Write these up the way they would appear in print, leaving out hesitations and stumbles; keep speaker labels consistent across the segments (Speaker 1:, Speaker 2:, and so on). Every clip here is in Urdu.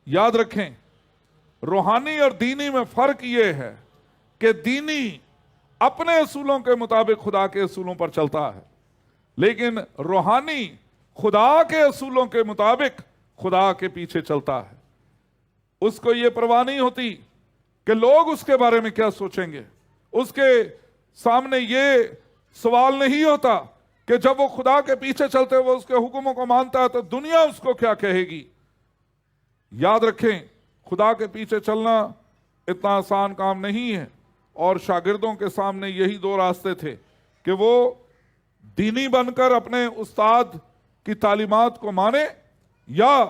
Speaker 1: یاد رکھیں روحانی اور دینی میں فرق یہ ہے کہ دینی اپنے اصولوں کے مطابق خدا کے اصولوں پر چلتا ہے، لیکن روحانی خدا کے اصولوں کے مطابق خدا کے پیچھے چلتا ہے۔ اس کو یہ پرواہ نہیں ہوتی کہ لوگ اس کے بارے میں کیا سوچیں گے، اس کے سامنے یہ سوال نہیں ہوتا کہ جب وہ خدا کے پیچھے چلتے ہوئے اس کے حکموں کو مانتا ہے تو دنیا اس کو کیا کہے گی۔ یاد رکھیں خدا کے پیچھے چلنا اتنا آسان کام نہیں ہے، اور شاگردوں کے سامنے یہی دو راستے تھے کہ وہ دینی بن کر اپنے استاد کی تعلیمات کو مانے، یا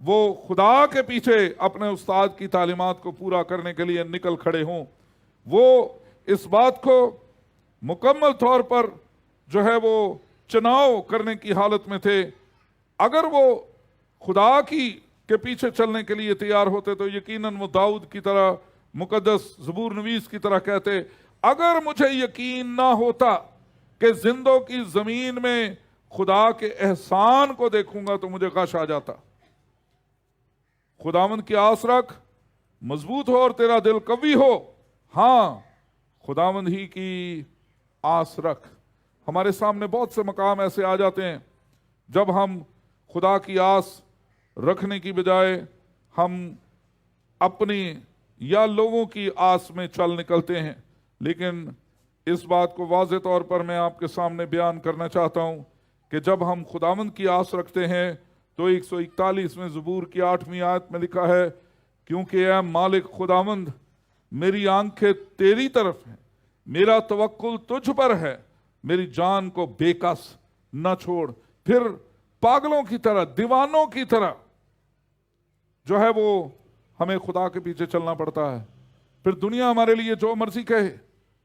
Speaker 1: وہ خدا کے پیچھے اپنے استاد کی تعلیمات کو پورا کرنے کے لیے نکل کھڑے ہوں۔ وہ اس بات کو مکمل طور پر جو ہے وہ چناؤ کرنے کی حالت میں تھے۔ اگر وہ خدا کے پیچھے چلنے کے لیے تیار ہوتے تو یقیناً وہ داؤد کی طرح مقدس زبور نویس کی طرح کہتے، اگر مجھے یقین نہ ہوتا کہ زندوں کی زمین میں خدا کے احسان کو دیکھوں گا تو مجھے غش آ جاتا۔ خداوند کی آس رکھ، مضبوط ہو اور تیرا دل قوی ہو، ہاں خداوند ہی کی آس رکھ۔ ہمارے سامنے بہت سے مقام ایسے آ جاتے ہیں جب ہم خدا کی آس رکھنے کی بجائے ہم اپنی یا لوگوں کی آس میں چل نکلتے ہیں۔ لیکن اس بات کو واضح طور پر میں آپ کے سامنے بیان کرنا چاہتا ہوں کہ جب ہم خداوند کی آس رکھتے ہیں تو 141 میں زبور کی 8ویں آیت میں لکھا ہے، کیونکہ اے مالک خداوند میری آنکھیں تیری طرف ہیں، میرا توکل تجھ پر ہے، میری جان کو بے کس نہ چھوڑ۔ پھر پاگلوں کی طرح، دیوانوں کی طرح جو ہے وہ ہمیں خدا کے پیچھے چلنا پڑتا ہے۔ پھر دنیا ہمارے لیے جو مرضی کہے،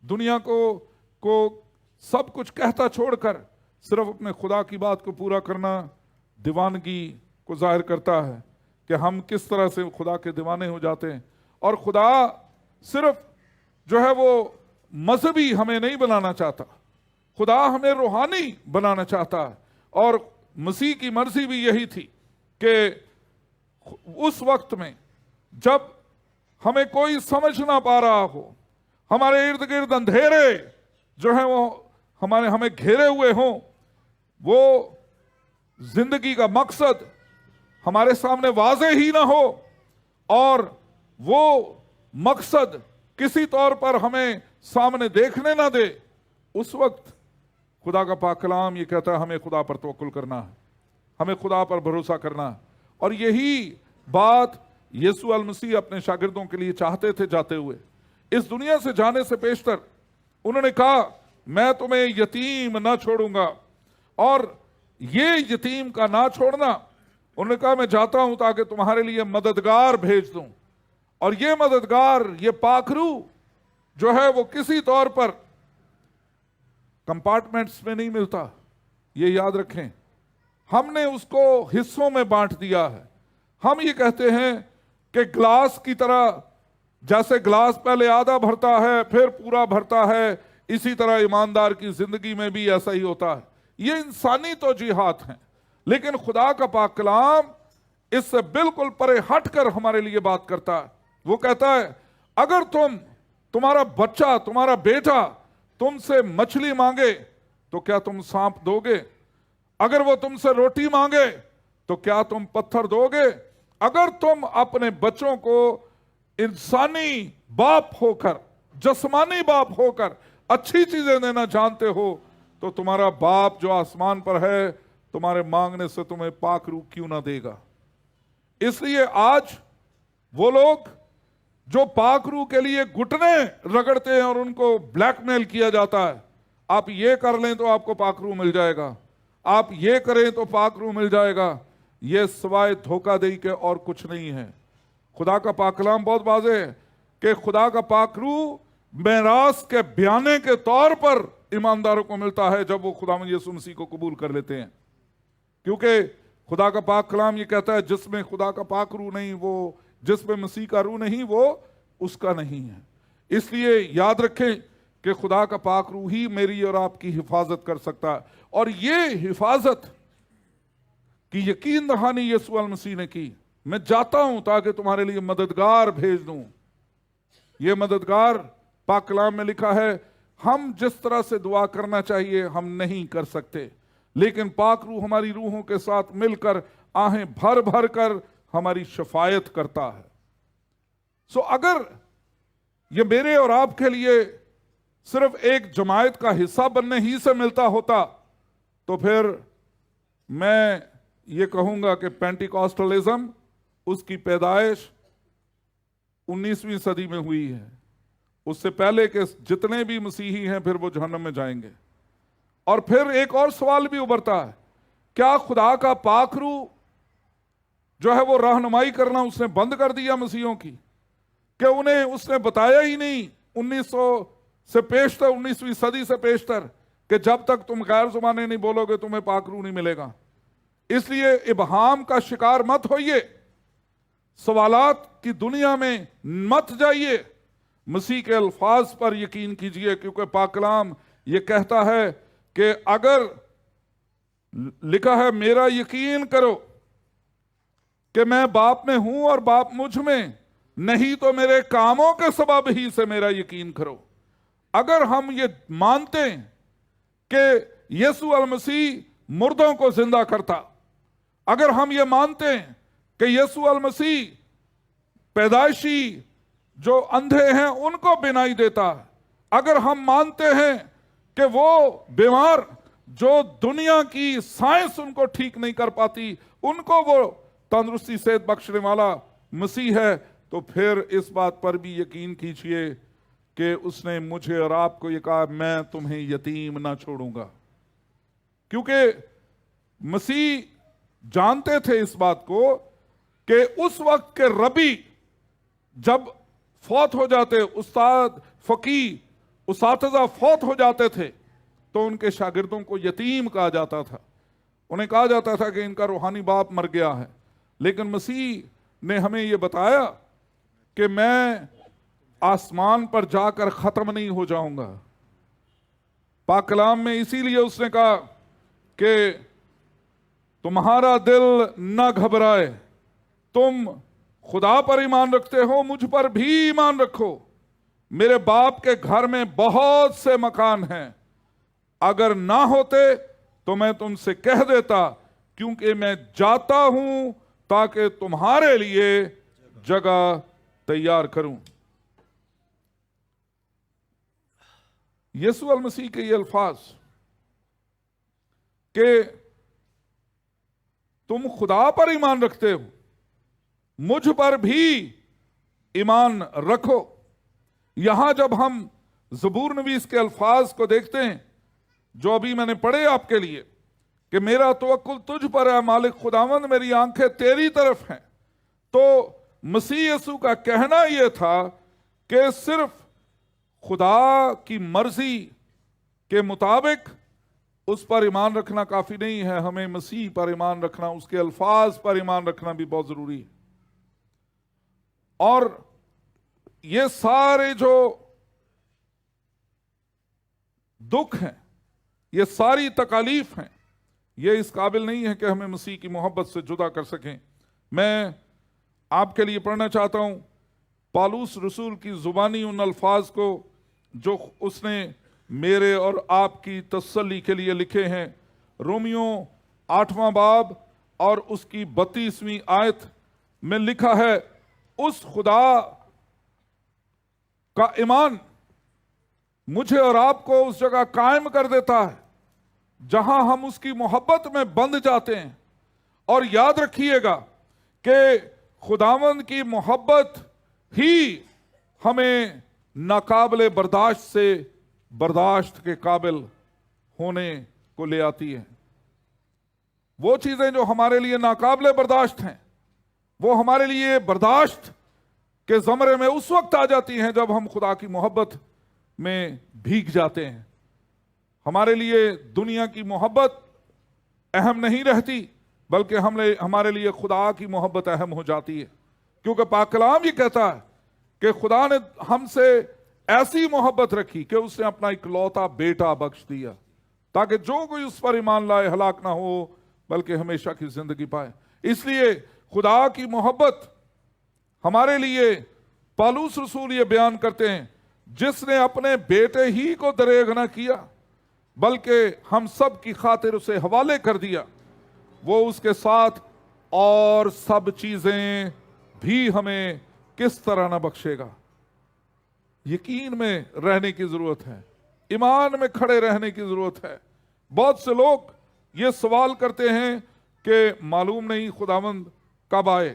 Speaker 1: دنیا کو سب کچھ کہتا چھوڑ کر صرف اپنے خدا کی بات کو پورا کرنا دیوانگی کو ظاہر کرتا ہے کہ ہم کس طرح سے خدا کے دیوانے ہو جاتے ہیں۔ اور خدا صرف جو ہے وہ مذہبی ہمیں نہیں بنانا چاہتا، خدا ہمیں روحانی بنانا چاہتا ہے۔ اور مسیح کی مرضی بھی یہی تھی کہ اس وقت میں جب ہمیں کوئی سمجھ نہ پا رہا ہو، ہمارے ارد گرد اندھیرے جو ہیں وہ ہمیں گھیرے ہوئے ہوں، وہ زندگی کا مقصد ہمارے سامنے واضح ہی نہ ہو، اور وہ مقصد کسی طور پر ہمیں سامنے دیکھنے نہ دے، اس وقت خدا کا پاک کلام یہ کہتا ہے ہمیں خدا پر توکل کرنا ہے، ہمیں خدا پر بھروسہ کرنا ہے۔ اور یہی بات یسوع المسیح اپنے شاگردوں کے لیے چاہتے تھے جاتے ہوئے۔ اس دنیا سے جانے سے پیشتر انہوں نے کہا میں تمہیں یتیم نہ چھوڑوں گا، اور یہ یتیم کا نہ چھوڑنا، انہوں نے کہا میں جاتا ہوں تاکہ تمہارے لیے مددگار بھیج دوں، اور یہ مددگار، یہ پاک روح جو ہے وہ کسی طور پر کمپارٹمنٹس میں نہیں ملتا، یہ یاد رکھیں۔ ہم نے اس کو حصوں میں بانٹ دیا ہے۔ ہم یہ کہتے ہیں کہ گلاس کی طرح، جیسے گلاس پہلے آدھا بھرتا ہے پھر پورا بھرتا ہے، اسی طرح ایماندار کی زندگی میں بھی ایسا ہی ہوتا ہے۔ یہ انسانی توجیہات ہیں، لیکن خدا کا پاک کلام اس سے بالکل پرے ہٹ کر ہمارے لیے بات کرتا ہے۔ وہ کہتا ہے اگر تمہارا بچہ، تمہارا بیٹا تم سے مچھلی مانگے تو کیا تم سانپ دو گے؟ اگر وہ تم سے روٹی مانگے تو کیا تم پتھر دو گے؟ اگر تم اپنے بچوں کو انسانی باپ ہو کر، جسمانی باپ ہو کر اچھی چیزیں دینا جانتے ہو تو تمہارا باپ جو آسمان پر ہے تمہارے مانگنے سے تمہیں پاک روح کیوں نہ دے گا۔ اس لیے آج وہ لوگ جو پاک روح کے لیے گھٹنے رگڑتے ہیں اور ان کو بلیک میل کیا جاتا ہے، آپ یہ کر لیں تو آپ کو پاک روح مل جائے گا، آپ یہ کریں تو پاک روح مل جائے گا، یہ سوائے دھوکہ دہی کے اور کچھ نہیں ہے۔ خدا کا پاک کلام بہت واضح ہے کہ خدا کا پاک روح میراث کے بیانے کے طور پر ایمانداروں کو ملتا ہے جب وہ خداوند یسوع مسیح کو قبول کر لیتے ہیں، کیونکہ خدا کا پاک کلام یہ کہتا ہے جس میں خدا کا پاک روح نہیں، وہ جس میں مسیح کا روح نہیں وہ اس کا نہیں ہے۔ اس لیے یاد رکھیں کہ خدا کا پاک روح ہی میری اور آپ کی حفاظت کر سکتا ہے، اور یہ حفاظت کی یقین دہانی یسوع المسیح نے کی۔ میں جاتا ہوں تاکہ تمہارے لیے مددگار بھیج دوں. یہ مددگار پاک کلام میں لکھا ہے ہم جس طرح سے دعا کرنا چاہیے ہم نہیں کر سکتے، لیکن پاک روح ہماری روحوں کے ساتھ مل کر آہیں بھر بھر کر ہماری شفاعت کرتا ہے. سو اگر یہ میرے اور آپ کے لیے صرف ایک جماعت کا حصہ بننے ہی سے ملتا ہوتا تو پھر میں یہ کہوں گا کہ پینٹیکاسٹلزم اس کی پیدائش 19ویں صدی میں ہوئی ہے. اس سے پہلے کہ جتنے بھی مسیحی ہیں پھر وہ جہنم میں جائیں گے. اور پھر ایک اور سوال بھی ابھرتا ہے، کیا خدا کا پاک روح جو ہے وہ رہنمائی کرنا اس نے بند کر دیا مسیحوں کی، کہ انہیں اس نے بتایا ہی نہیں 1900 سے پیشتر 19ویں صدی سے پیشتر کہ جب تک تم غیر زبانیں نہیں بولو گے تمہیں پاک روح نہیں ملے گا. اس لیے ابہام کا شکار مت ہوئیے، سوالات کی دنیا میں مت جائیے، مسیح کے الفاظ پر یقین کیجئے، کیونکہ پاک کلام یہ کہتا ہے کہ اگر لکھا ہے میرا یقین کرو کہ میں باپ میں ہوں اور باپ مجھ میں، نہیں تو میرے کاموں کے سبب ہی سے میرا یقین کرو. اگر ہم یہ مانتے ہیں کہ یسوع المسیح مردوں کو زندہ کرتا، اگر ہم یہ مانتے ہیں کہ یسوع المسیح پیدائشی جو اندھے ہیں ان کو بینائی دیتا ہے، اگر ہم مانتے ہیں کہ وہ بیمار جو دنیا کی سائنس ان کو ٹھیک نہیں کر پاتی ان کو وہ تندرستی صحت بخشنے والا مسیح ہے، تو پھر اس بات پر بھی یقین کیجئے کہ اس نے مجھے اور آپ کو یہ کہا میں تمہیں یتیم نہ چھوڑوں گا. کیونکہ مسیح جانتے تھے اس بات کو کہ اس وقت کے ربی جب فوت ہو جاتے، استاد فقیہ اساتذہ فوت ہو جاتے تھے تو ان کے شاگردوں کو یتیم کہا جاتا تھا. انہیں کہا جاتا تھا کہ ان کا روحانی باپ مر گیا ہے. لیکن مسیح نے ہمیں یہ بتایا کہ میں آسمان پر جا کر ختم نہیں ہو جاؤں گا. پاک کلام میں اسی لیے اس نے کہا کہ تمہارا دل نہ گھبرائے، تم خدا پر ایمان رکھتے ہو مجھ پر بھی ایمان رکھو، میرے باپ کے گھر میں بہت سے مکان ہیں، اگر نہ ہوتے تو میں تم سے کہہ دیتا، کیونکہ میں جاتا ہوں تاکہ تمہارے لیے جگہ تیار کروں. یسوع المسیح کے یہ الفاظ کہ تم خدا پر ایمان رکھتے ہو مجھ پر بھی ایمان رکھو. یہاں جب ہم زبور نویس کے الفاظ کو دیکھتے ہیں جو ابھی میں نے پڑھے آپ کے لیے کہ میرا توکل تجھ پر ہے مالک خداوند، میری آنکھیں تیری طرف ہیں، تو مسیح یسوع کا کہنا یہ تھا کہ صرف خدا کی مرضی کے مطابق اس پر ایمان رکھنا کافی نہیں ہے، ہمیں مسیح پر ایمان رکھنا، اس کے الفاظ پر ایمان رکھنا بھی بہت ضروری ہے. اور یہ سارے جو دکھ ہیں، یہ ساری تکالیف ہیں، یہ اس قابل نہیں ہے کہ ہمیں مسیح کی محبت سے جدا کر سکیں. میں آپ کے لیے پڑھنا چاہتا ہوں پالوس رسول کی زبانی ان الفاظ کو جو اس نے میرے اور آپ کی تسلی کے لیے لکھے ہیں. رومیوں 8واں باب اور اس کی 32ویں آیت میں لکھا ہے، اس خدا کا ایمان مجھے اور آپ کو اس جگہ قائم کر دیتا ہے جہاں ہم اس کی محبت میں بندھ جاتے ہیں. اور یاد رکھیے گا کہ خداوند کی محبت ہی ہمیں ناقابل برداشت سے برداشت کے قابل ہونے کو لے آتی ہے. وہ چیزیں جو ہمارے لیے ناقابل برداشت ہیں وہ ہمارے لیے برداشت کے زمرے میں اس وقت آ جاتی ہیں جب ہم خدا کی محبت میں بھیگ جاتے ہیں. ہمارے لیے دنیا کی محبت اہم نہیں رہتی بلکہ ہمارے لیے خدا کی محبت اہم ہو جاتی ہے، کیونکہ پاک کلام یہ کہتا ہے کہ خدا نے ہم سے ایسی محبت رکھی کہ اس نے اپنا اکلوتا بیٹا بخش دیا تاکہ جو کوئی اس پر ایمان لائے ہلاک نہ ہو بلکہ ہمیشہ کی زندگی پائے. اس لیے خدا کی محبت ہمارے لیے پالوس رسول یہ بیان کرتے ہیں، جس نے اپنے بیٹے ہی کو دریغ نہ کیا بلکہ ہم سب کی خاطر اسے حوالے کر دیا، وہ اس کے ساتھ اور سب چیزیں بھی ہمیں کس طرح نہ بخشے گا۔ یقین میں رہنے کی ضرورت ہے، ایمان میں کھڑے رہنے کی ضرورت ہے۔ بہت سے لوگ یہ سوال کرتے ہیں کہ معلوم نہیں خداوند کب آئے،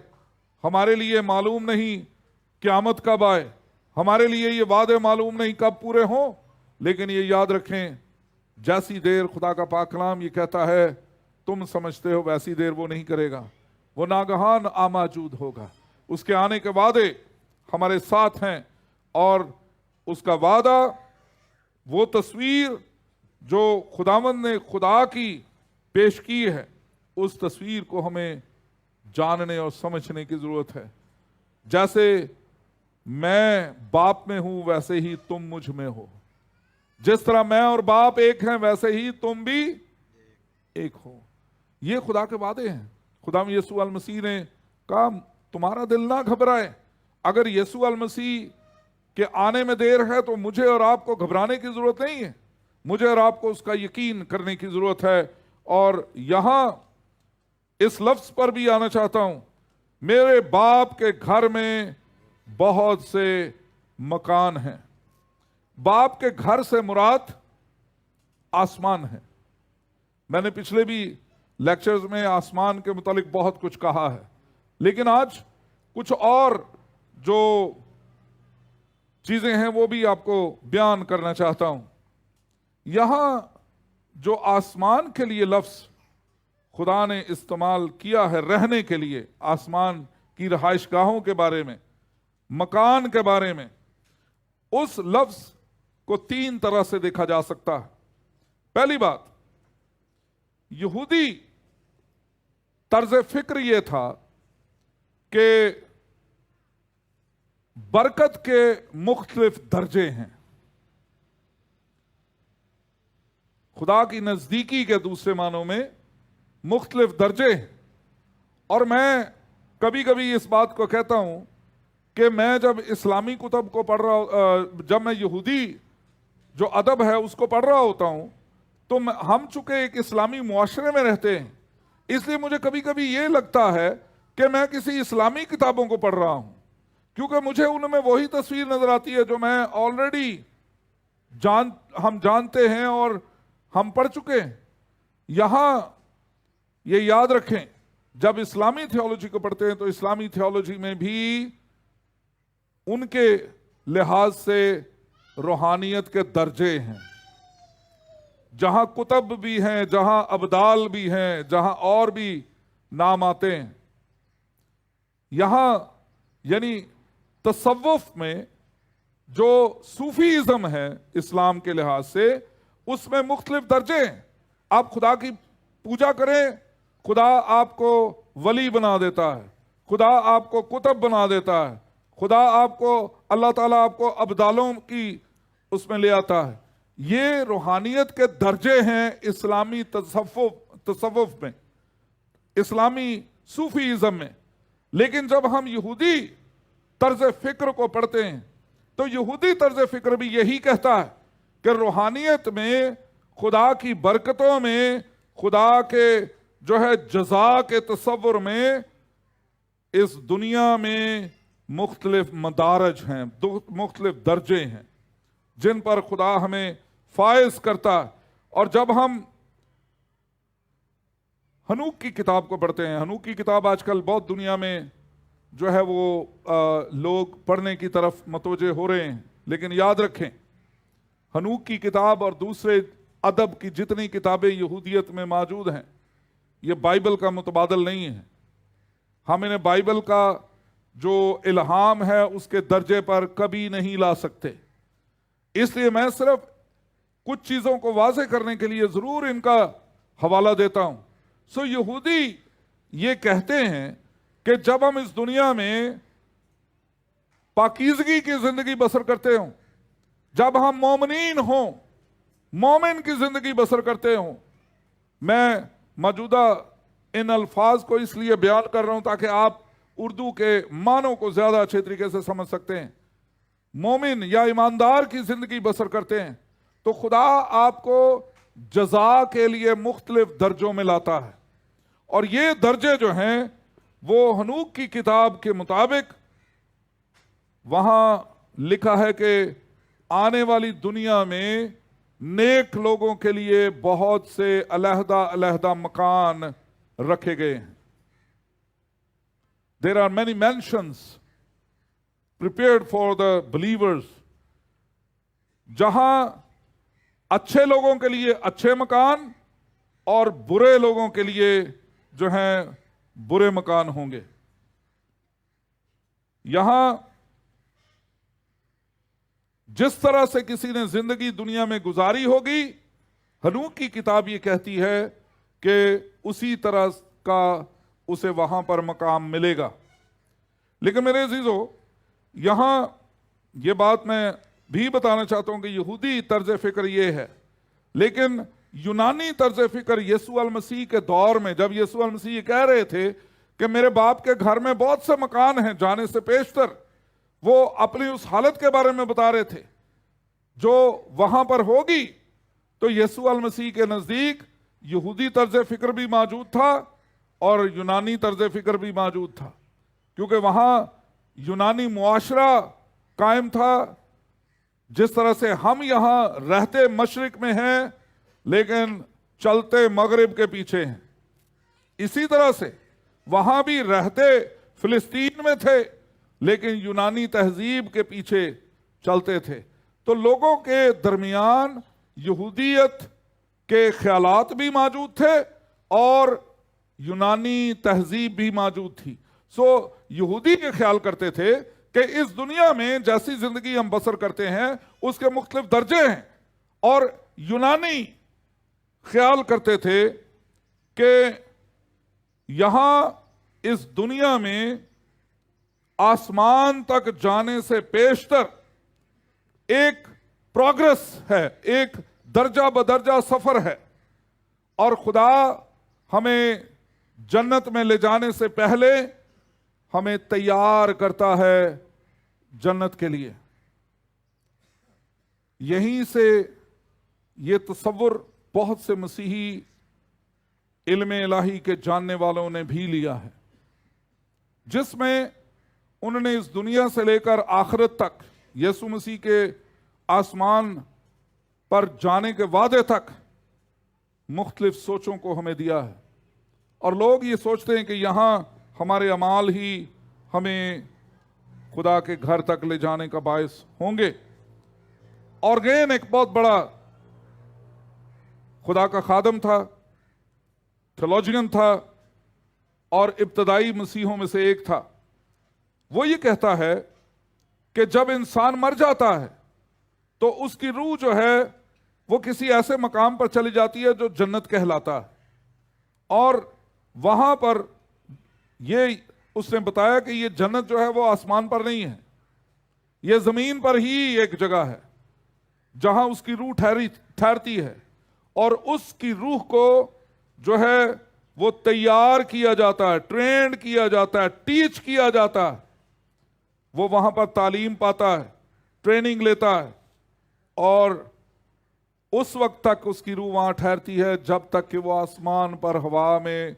Speaker 1: ہمارے لیے معلوم نہیں قیامت کب آئے، ہمارے لیے یہ وعدے معلوم نہیں کب پورے ہوں۔ لیکن یہ یاد رکھیں، جیسی دیر خدا کا پاک کلام یہ کہتا ہے تم سمجھتے ہو ویسی دیر وہ نہیں کرے گا، وہ ناگہان آموجود ہوگا۔ اس کے آنے کے وعدے ہمارے ساتھ ہیں، اور اس کا وعدہ، وہ تصویر جو خداوند نے خدا کی پیش کی ہے، اس تصویر کو ہمیں جاننے اور سمجھنے کی ضرورت ہے۔ جیسے میں باپ میں ہوں ویسے ہی تم مجھ میں ہو، جس طرح میں اور باپ ایک ہیں ویسے ہی تم بھی ایک ہو۔ یہ خدا کے وعدے ہیں۔ خدا یسوع المسیح نے کہا تمہارا دل نہ گھبرائے۔ اگر یسوع المسیح کے آنے میں دیر ہے تو مجھے اور آپ کو گھبرانے کی ضرورت نہیں ہے، مجھے اور آپ کو اس کا یقین کرنے کی ضرورت ہے۔ اور یہاں اس لفظ پر بھی آنا چاہتا ہوں، میرے باپ کے گھر میں بہت سے مکان ہیں۔ باپ کے گھر سے مراد آسمان ہے۔ میں نے پچھلے بھی لیکچرز میں آسمان کے متعلق بہت کچھ کہا ہے، لیکن آج کچھ اور جو چیزیں ہیں وہ بھی آپ کو بیان کرنا چاہتا ہوں۔ یہاں جو آسمان کے لیے لفظ خدا نے استعمال کیا ہے رہنے کے لیے، آسمان کی رہائش گاہوں کے بارے میں، مکان کے بارے میں، اس لفظ کو تین طرح سے دیکھا جا سکتا ہے۔ پہلی بات، یہودی طرز فکر یہ تھا کہ برکت کے مختلف درجے ہیں، خدا کی نزدیکی کے دوسرے معنوں میں مختلف درجے ہیں۔ اور میں کبھی کبھی اس بات کو کہتا ہوں کہ میں جب اسلامی کتب کو پڑھ رہا، جب میں یہودی جو ادب ہے اس کو پڑھ رہا ہوتا ہوں، تو ہم چونکہ ایک اسلامی معاشرے میں رہتے ہیں، اس لیے مجھے کبھی کبھی یہ لگتا ہے کہ میں کسی اسلامی کتابوں کو پڑھ رہا ہوں، کیونکہ مجھے ان میں وہی تصویر نظر آتی ہے جو میں آلریڈی ہم جانتے ہیں اور ہم پڑھ چکے ہیں۔ یہاں یہ یاد رکھیں، جب اسلامی تھیولوجی کو پڑھتے ہیں تو اسلامی تھیولوجی میں بھی ان کے لحاظ سے روحانیت کے درجے ہیں، جہاں کتب بھی ہیں، جہاں ابدال بھی ہیں، جہاں اور بھی نام آتے ہیں۔ یہاں یعنی تصوف میں جو صوفیزم ہے اسلام کے لحاظ سے، اس میں مختلف درجے ہیں۔ آپ خدا کی پوجا کریں، خدا آپ کو ولی بنا دیتا ہے، خدا آپ کو کتب بنا دیتا ہے، خدا آپ کو، اللہ تعالیٰ آپ کو ابدالوں کی اس میں لے آتا ہے۔ یہ روحانیت کے درجے ہیں اسلامی تصوف میں، اسلامی صوفیزم میں۔ لیکن جب ہم یہودی طرز فکر کو پڑھتے ہیں تو یہودی طرز فکر بھی یہی کہتا ہے کہ روحانیت میں، خدا کی برکتوں میں، خدا کے جو ہے جزا کے تصور میں، اس دنیا میں مختلف مدارج ہیں، مختلف درجے ہیں جن پر خدا ہمیں فائز کرتا ہے۔ اور جب ہم ہنوک کی کتاب کو پڑھتے ہیں، ہنوک کی کتاب آج کل بہت دنیا میں جو ہے وہ لوگ پڑھنے کی طرف متوجہ ہو رہے ہیں، لیکن یاد رکھیں ہنوک کی کتاب اور دوسرے ادب کی جتنی کتابیں یہودیت میں موجود ہیں، یہ بائبل کا متبادل نہیں ہے۔ ہم انہیں بائبل کا جو الہام ہے اس کے درجے پر کبھی نہیں لا سکتے۔ اس لیے میں صرف کچھ چیزوں کو واضح کرنے کے لیے ضرور ان کا حوالہ دیتا ہوں۔ یہودی یہ کہتے ہیں کہ جب ہم اس دنیا میں پاکیزگی کی زندگی بسر کرتے ہوں، جب ہم مومنین ہوں، مومن کی زندگی بسر کرتے ہوں، میں موجودہ ان الفاظ کو اس لیے بیان کر رہا ہوں تاکہ آپ اردو کے معنوں کو زیادہ اچھے طریقے سے سمجھ سکتے ہیں. مومن یا ایماندار کی زندگی بسر کرتے ہیں تو خدا آپ کو جزا کے لیے مختلف درجوں میں لاتا ہے، اور یہ درجے جو ہیں وہ ہنوک کی کتاب کے مطابق وہاں لکھا ہے کہ آنے والی دنیا میں نیک لوگوں کے لیے بہت سے علیحدہ علیحدہ مکان رکھے گئے ہیں. There are many mansions prepared for the believers. جہاں اچھے لوگوں کے لیے اچھے مکان اور برے لوگوں کے لیے جو ہیں برے مکان ہوں گے. یہاں جس طرح سے کسی نے زندگی دنیا میں گزاری ہوگی، ہنوک کی کتاب یہ کہتی ہے کہ اسی طرح کا اسے وہاں پر مقام ملے گا. لیکن میرے عزیزو، یہاں یہ بات میں بھی بتانا چاہتا ہوں کہ یہودی طرز فکر یہ ہے، لیکن یونانی طرز فکر یسوع المسیح کے دور میں، جب یسوع المسیح یہ کہہ رہے تھے کہ میرے باپ کے گھر میں بہت سے مکان ہیں جانے سے پیشتر، وہ اپنی اس حالت کے بارے میں بتا رہے تھے جو وہاں پر ہوگی. تو یسوع المسیح کے نزدیک یہودی طرز فکر بھی موجود تھا اور یونانی طرز فکر بھی موجود تھا، کیونکہ وہاں یونانی معاشرہ قائم تھا. جس طرح سے ہم یہاں رہتے مشرق میں ہیں لیکن چلتے مغرب کے پیچھے ہیں، اسی طرح سے وہاں بھی رہتے فلسطین میں تھے لیکن یونانی تہذیب کے پیچھے چلتے تھے. تو لوگوں کے درمیان یہودیت کے خیالات بھی موجود تھے اور یونانی تہذیب بھی موجود تھی. یہودی یہ خیال کرتے تھے کہ اس دنیا میں جیسی زندگی ہم بسر کرتے ہیں اس کے مختلف درجے ہیں، اور یونانی خیال کرتے تھے کہ یہاں اس دنیا میں آسمان تک جانے سے پیشتر ایک پروگرس ہے، ایک درجہ بدرجہ سفر ہے، اور خدا ہمیں جنت میں لے جانے سے پہلے ہمیں تیار کرتا ہے جنت کے لیے. یہیں سے یہ تصور بہت سے مسیحی علم الہی کے جاننے والوں نے بھی لیا ہے، جس میں انہوں نے اس دنیا سے لے کر آخرت تک یسوع مسیح کے آسمان پر جانے کے وعدے تک مختلف سوچوں کو ہمیں دیا ہے. اور لوگ یہ سوچتے ہیں کہ یہاں ہمارے اعمال ہی ہمیں خدا کے گھر تک لے جانے کا باعث ہوں گے. اورگین ایک بہت بڑا خدا کا خادم تھا، تھیولوجین تھا اور ابتدائی مسیحوں میں سے ایک تھا. وہ یہ کہتا ہے کہ جب انسان مر جاتا ہے تو اس کی روح جو ہے وہ کسی ایسے مقام پر چلی جاتی ہے جو جنت کہلاتا ہے، اور وہاں پر یہ اس نے بتایا کہ یہ جنت جو ہے وہ آسمان پر نہیں ہے، یہ زمین پر ہی ایک جگہ ہے جہاں اس کی روح ٹھہرتی ہے، اور اس کی روح کو جو ہے وہ تیار کیا جاتا ہے، ٹرینڈ کیا جاتا ہے، ٹیچ کیا جاتا ہے. وہ وہاں پر تعلیم پاتا ہے، ٹریننگ لیتا ہے، اور اس وقت تک اس کی روح وہاں ٹھہرتی ہے جب تک کہ وہ آسمان پر ہوا میں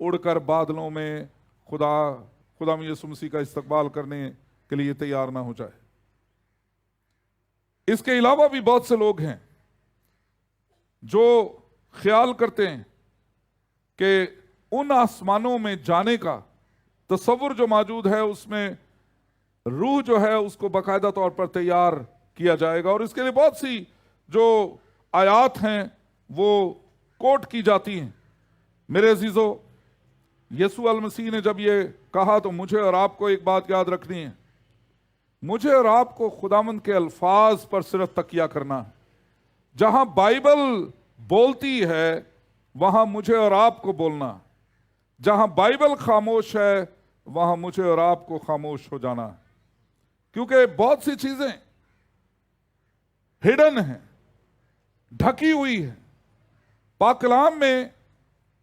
Speaker 1: اڑ کر بادلوں میں خدا یسوع مسیح کا استقبال کرنے کے لیے تیار نہ ہو جائے. اس کے علاوہ بھی بہت سے لوگ ہیں جو خیال کرتے ہیں کہ ان آسمانوں میں جانے کا تصور جو موجود ہے اس میں روح جو ہے اس کو باقاعدہ طور پر تیار کیا جائے گا، اور اس کے لیے بہت سی جو آیات ہیں وہ کوٹ کی جاتی ہیں. میرے عزیزو، یسوع المسیح نے جب یہ کہا تو مجھے اور آپ کو ایک بات یاد رکھنی ہے. مجھے اور آپ کو خداوند کے الفاظ پر صرف تکیہ کرنا ہے. جہاں بائبل بولتی ہے وہاں مجھے اور آپ کو بولنا. جہاں بائبل خاموش ہے وہاں مجھے اور آپ کو خاموش ہو جانا ہے، کیونکہ بہت سی چیزیں ہڈن ہیں، ڈھکی ہوئی ہیں. پاک کلام میں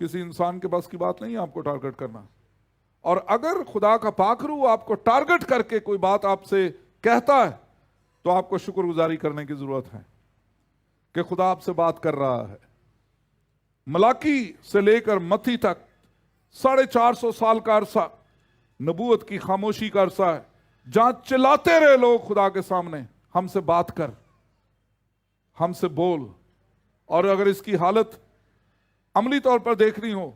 Speaker 1: کسی انسان کے بس کی بات نہیں ہے آپ کو ٹارگٹ کرنا. اور اگر خدا کا پاک روح آپ کو ٹارگٹ کر کے کوئی بات آپ سے کہتا ہے تو آپ کو شکر گزاری کرنے کی ضرورت ہے کہ خدا آپ سے بات کر رہا ہے. ملاکی سے لے کر متی تک 450 سال کا عرصہ نبوت کی خاموشی کا عرصہ ہے، جہاں چلاتے رہے لوگ خدا کے سامنے، ہم سے بات کر، ہم سے بول. اور اگر اس کی حالت عملی طور پر دیکھنی ہو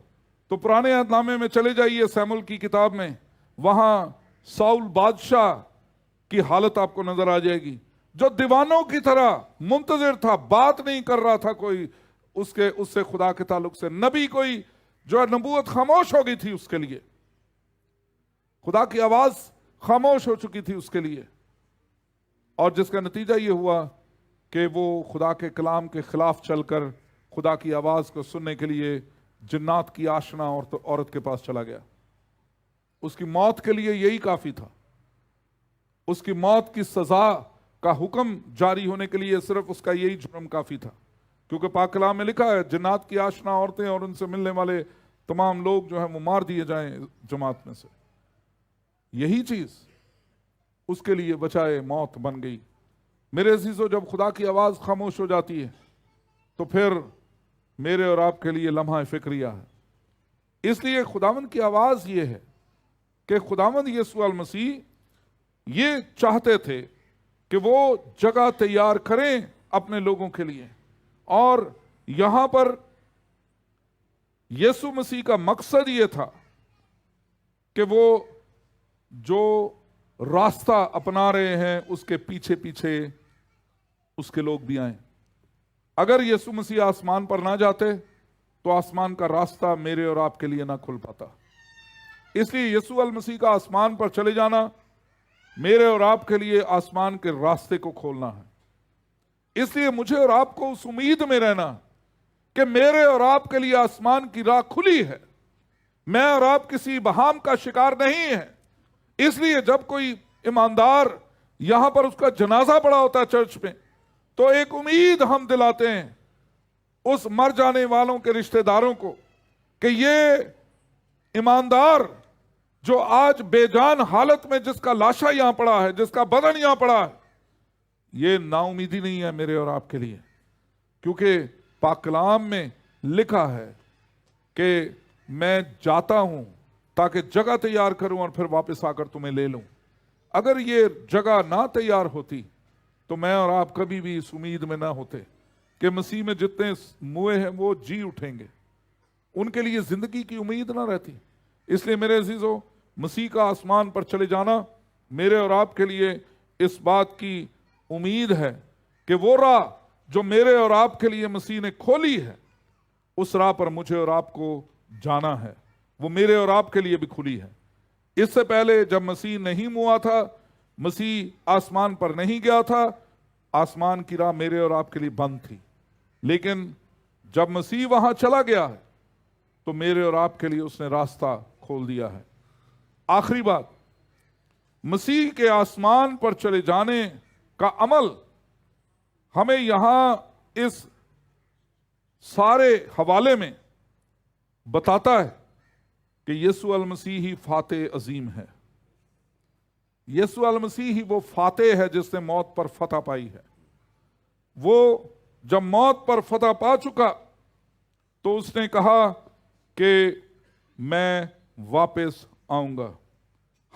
Speaker 1: تو پرانے عہد نامے میں چلے جائیے، سیموئیل کی کتاب میں، وہاں ساؤل بادشاہ کی حالت آپ کو نظر آ جائے گی، جو دیوانوں کی طرح منتظر تھا، بات نہیں کر رہا تھا کوئی اس سے خدا کے تعلق سے. نبی کوئی جو نبوت خاموش ہو گئی تھی اس کے لیے، خدا کی آواز خاموش ہو چکی تھی اس کے لیے، اور جس کا نتیجہ یہ ہوا کہ وہ خدا کے کلام کے خلاف چل کر خدا کی آواز کو سننے کے لیے جنات کی آشنا عورت کے پاس چلا گیا. اس کی موت کے لیے یہی کافی تھا. اس کی موت کی سزا کا حکم جاری ہونے کے لیے صرف اس کا یہی جرم کافی تھا، کیونکہ پاک کلام میں لکھا ہے جنات کی آشنا عورتیں اور ان سے ملنے والے تمام لوگ جو ہیں وہ مار دیے جائیں جماعت میں سے. یہی چیز اس کے لیے بچائے موت بن گئی. میرے عزیزو، جب خدا کی آواز خاموش ہو جاتی ہے تو پھر میرے اور آپ کے لیے لمحہ فکریہ ہے. اس لیے خداوند کی آواز یہ ہے کہ خداوند یسوع المسیح یہ چاہتے تھے کہ وہ جگہ تیار کریں اپنے لوگوں کے لیے، اور یہاں پر یسوع مسیح کا مقصد یہ تھا کہ وہ جو راستہ اپنا رہے ہیں اس کے پیچھے پیچھے اس کے لوگ بھی آئیں. اگر یسوع مسیح آسمان پر نہ جاتے تو آسمان کا راستہ میرے اور آپ کے لیے نہ کھل پاتا. اس لیے یسوع المسیح کا آسمان پر چلے جانا میرے اور آپ کے لیے آسمان کے راستے کو کھولنا ہے. اس لیے مجھے اور آپ کو اس امید میں رہنا کہ میرے اور آپ کے لیے آسمان کی راہ کھلی ہے. میں اور آپ کسی بہام کا شکار نہیں ہیں. اس لیے جب کوئی ایماندار یہاں پر اس کا جنازہ پڑا ہوتا ہے چرچ میں، تو ایک امید ہم دلاتے ہیں اس مر جانے والوں کے رشتہ داروں کو کہ یہ ایماندار جو آج بے جان حالت میں جس کا لاشا یہاں پڑا ہے، جس کا بدن یہاں پڑا ہے، یہ نا امیدی نہیں ہے میرے اور آپ کے لیے، کیونکہ پاک کلام میں لکھا ہے کہ میں جاتا ہوں تاکہ جگہ تیار کروں اور پھر واپس آ کر تمہیں لے لوں. اگر یہ جگہ نہ تیار ہوتی تو میں اور آپ کبھی بھی اس امید میں نہ ہوتے کہ مسیح میں جتنے موئے ہیں وہ جی اٹھیں گے. ان کے لیے زندگی کی امید نہ رہتی. اس لیے میرے عزیزو، مسیح کا آسمان پر چلے جانا میرے اور آپ کے لیے اس بات کی امید ہے کہ وہ راہ جو میرے اور آپ کے لیے مسیح نے کھولی ہے، اس راہ پر مجھے اور آپ کو جانا ہے. وہ میرے اور آپ کے لیے بھی کھلی ہے. اس سے پہلے جب مسیح نہیں ہوا تھا، مسیح آسمان پر نہیں گیا تھا، آسمان کی راہ میرے اور آپ کے لیے بند تھی. لیکن جب مسیح وہاں چلا گیا ہے تو میرے اور آپ کے لیے اس نے راستہ کھول دیا ہے. آخری بات، مسیح کے آسمان پر چلے جانے کا عمل ہمیں یہاں اس سارے حوالے میں بتاتا ہے کہ یسوع المسیح ہی فاتح عظیم ہے. یسوع المسیح ہی وہ فاتح ہے جس نے موت پر فتح پائی ہے. وہ جب موت پر فتح پا چکا تو اس نے کہا کہ میں واپس آؤں گا.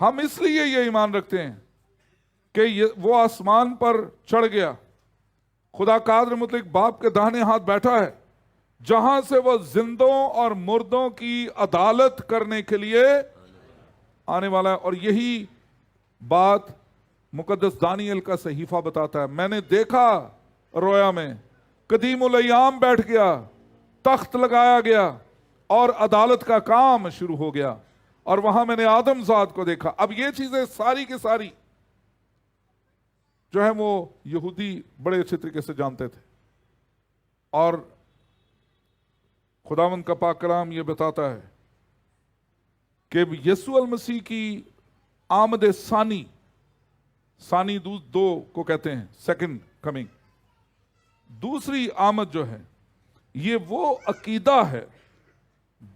Speaker 1: ہم اس لیے یہ ایمان رکھتے ہیں کہ وہ آسمان پر چڑھ گیا، خدا قادر مطلق باپ کے داہنے ہاتھ بیٹھا ہے، جہاں سے وہ زندوں اور مردوں کی عدالت کرنے کے لیے آنے والا ہے. اور یہی بات مقدس دانیل کا صحیفہ بتاتا ہے. میں نے دیکھا رویا میں، قدیم الایام بیٹھ گیا، تخت لگایا گیا اور عدالت کا کام شروع ہو گیا، اور وہاں میں نے آدم ذات کو دیکھا. اب یہ چیزیں ساری کی ساری جو ہے وہ یہودی بڑے اچھے طریقے سے جانتے تھے، اور خداوند کا پاک کلام یہ بتاتا ہے کہ یسوع المسیح کی آمد ثانی دو کو کہتے ہیں سیکنڈ کمنگ، دوسری آمد جو ہے، یہ وہ عقیدہ ہے،